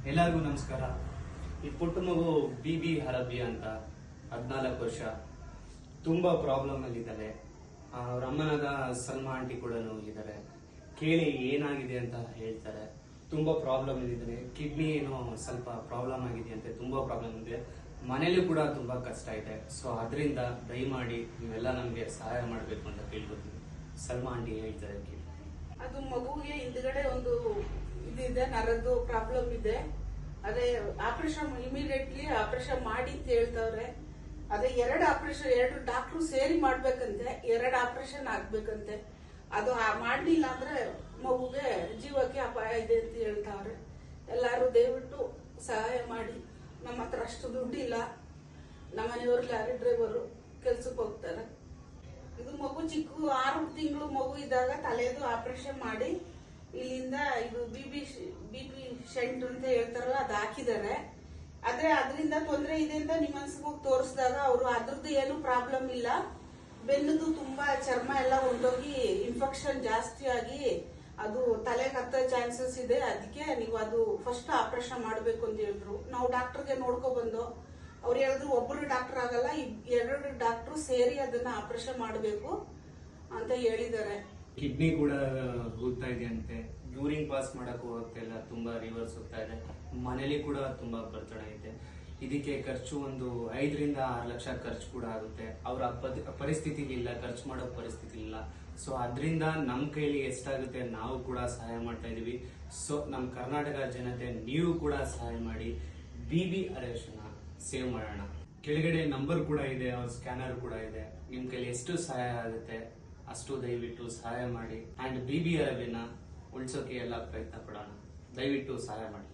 ಎಲ್ಲರಿಗೂ ನಮಸ್ಕಾರ. ಈ ಪುಟ್ಟ ಮಗು ಬಿಬಿ ಹರಬಿ ಅಂತ 14 ವರ್ಷ ತುಂಬಾ ಪ್ರಾಬ್ಲಮ್ ಅಲ್ಲಿ ಇದ್ದಾರೆ. ಅವ್ರ ಅಮ್ಮನಾದ ಸಲ್ಮಾ ಆಂಟಿ ಕೂಡ ಇದ್ದಾರೆ. ಕೇಳಿ ಏನಾಗಿದೆ ಅಂತ ಹೇಳ್ತಾರೆ. ತುಂಬಾ ಪ್ರಾಬ್ಲಮ್ ಇದ್ದಾರೆ. ಕಿಡ್ನಿ ಏನೋ ಸ್ವಲ್ಪ ಪ್ರಾಬ್ಲಮ್ ಆಗಿದೆ ಅಂತೆ. ತುಂಬಾ ಪ್ರಾಬ್ಲಮ್ ಇದೆ. ಮನೇಲಿ ಕೂಡ ತುಂಬಾ ಕಷ್ಟ ಇದೆ. ಸೊ ಅದರಿಂದ ದಯಮಾಡಿ ನೀವೆಲ್ಲ ನಮ್ಗೆ ಸಹಾಯ ಮಾಡ್ಬೇಕು ಅಂತ ಕೇಳ್ಕೊತೀನಿ. ಸಲ್ಮಾ ಆಂಟಿ ಹೇಳ್ತಾರೆ ಕೇಳಿ. ಅದು ಮಗುವಿಗೆ ಹಿಂದ್ಗಡೆ ಒಂದು ಇದಿದೆ, ನರದ್ದು ಪ್ರಾಬ್ಲಮ್ ಇದೆ. ಅದೇ ಆಪರೇಷನ್ ಇಮಿಡಿಯೇಟ್ಲಿ ಆಪರೇಷನ್ ಮಾಡಿ ಅಂತ ಹೇಳ್ತಾವ್ರೆ. ಅದೇ ಎರಡು ಡಾಕ್ಟ್ರು ಸೇರಿ ಮಾಡ್ಬೇಕಂತೆ. 2 ಆಪರೇಷನ್ ಆಗ್ಬೇಕಂತೆ. ಅದು ಮಾಡ್ಲಿಲ್ಲ ಅಂದ್ರೆ ಮಗುಗೆ ಜೀವಕ್ಕೆ ಅಪಾಯ ಇದೆ ಅಂತ ಹೇಳ್ತಾವ್ರೆ. ಎಲ್ಲಾರು ದಯವಿಟ್ಟು ಸಹಾಯ ಮಾಡಿ. ನಮ್ಮ ಹತ್ರ ಅಷ್ಟು ದುಡ್ಡಿಲ್ಲ. ನಮ್ಮ ಮನೆಯವರು ಲಾರಿ ಡ್ರೈವರು ಕೆಲ್ಸಕ್ಕೆ ಹೋಗ್ತಾರೆ. ಇದು ಮಗು ಚಿಕ್ಕ 6 ತಿಂಗಳು ಮಗು ಇದ್ದಾಗ ತಲೆದು ಆಪರೇಷನ್ ಮಾಡಿ ಇಲ್ಲಿಂದ ಇದು ಬಿಪಿ ಶೆಂಟ್ ಅಂತ ಹೇಳ್ತಾರಲ್ಲ ಅದು ಹಾಕಿದ್ದಾರೆ. ಆದ್ರೆ ಅದರಿಂದ ತೊಂದರೆ ಇದೆ ಅಂತ ನಿಮ್ಮನ್ಸಿಗೆ ಹೋಗಿ ತೋರಿಸಿದಾಗ ಅವರು ಅದ್ರದ್ದು ಏನು ಪ್ರಾಬ್ಲಮ್ ಇಲ್ಲ. ಬೆನ್ನದು ತುಂಬಾ ಚರ್ಮ ಎಲ್ಲ ಹೊಂದೋಗಿ ಇನ್ಫೆಕ್ಷನ್ ಜಾಸ್ತಿ ಆಗಿ ಅದು ತಲೆಗೆ ಹತ್ತೋ ಚಾನ್ಸಸ್ ಇದೆ. ಅದಕ್ಕೆ ನೀವು ಅದು ಫಸ್ಟ್ ಆಪರೇಷನ್ ಮಾಡಬೇಕು ಅಂತ ಹೇಳಿದ್ರು. ನಾವು ಡಾಕ್ಟರ್ಗೆ ನೋಡ್ಕೊ ಬಂದು ಅವ್ರು ಹೇಳಿದ್ರು ಒಬ್ಬರು ಡಾಕ್ಟರ್ ಆಗಲ್ಲ, 2 ಡಾಕ್ಟರ್ ಸೇರಿ ಅದನ್ನ ಆಪರೇಷನ್ ಮಾಡಬೇಕು ಅಂತ ಹೇಳಿದ್ದಾರೆ. ಕಿಡ್ನಿ ಕೂಡ ಹೋಗ್ತಾ ಇದೆ ಅಂತೆ. ಯೂರಿನ್ ಪಾಸ್ ಮಾಡಕ್ ಹೋಗ್ತಾ ಇಲ್ಲ, ತುಂಬಾ ರಿವರ್ಸ್ ಹೋಗ್ತಾ ಇದೆ. ಮನೇಲಿ ಕೂಡ ತುಂಬಾ ಬರ್ತಡ ಐತೆ. ಇದಕ್ಕೆ ಖರ್ಚು ಒಂದು 5 ರಿಂದ 6 ಲಕ್ಷ ಖರ್ಚು ಕೂಡ ಆಗುತ್ತೆ. ಅವ್ರ ಪರಿಸ್ಥಿತಿ ಇಲ್ಲ, ಖರ್ಚು ಮಾಡೋ ಪರಿಸ್ಥಿತಿ ಇಲ್ಲ. ಸೊ ಅದರಿಂದ ನಮ್ ಕೈಲಿ ಎಷ್ಟಾಗುತ್ತೆ ನಾವು ಕೂಡ ಸಹಾಯ ಮಾಡ್ತಾ ಇದೀವಿ. ಸೊ ನಮ್ ಕರ್ನಾಟಕ ಜನತೆ ನೀವು ಕೂಡ ಸಹಾಯ ಮಾಡಿ. ಬಿಬಿ ಹರೇಶನ ಸೇವ್ ಮಾಡೋಣ. ಕೆಳಗಡೆ ನಂಬರ್ ಕೂಡ ಇದೆ, ಅವ್ರ ಸ್ಕ್ಯಾನರ್ ಕೂಡ ಇದೆ. ನಿಮ್ ಕೈಲಿ ಎಷ್ಟು ಸಹಾಯ ಆಗುತ್ತೆ ಅಷ್ಟು ದಯವಿಟ್ಟು ಸಹಾಯ ಮಾಡಿ. ಅಂಡ್ ಬಿಬಿ ಹರಬಿನ ಉಳಿಸೋಕೆ ಎಲ್ಲ ಪ್ರಯತ್ನ ಪಡೋಣ. ದಯವಿಟ್ಟು ಸಹಾಯ ಮಾಡಿ.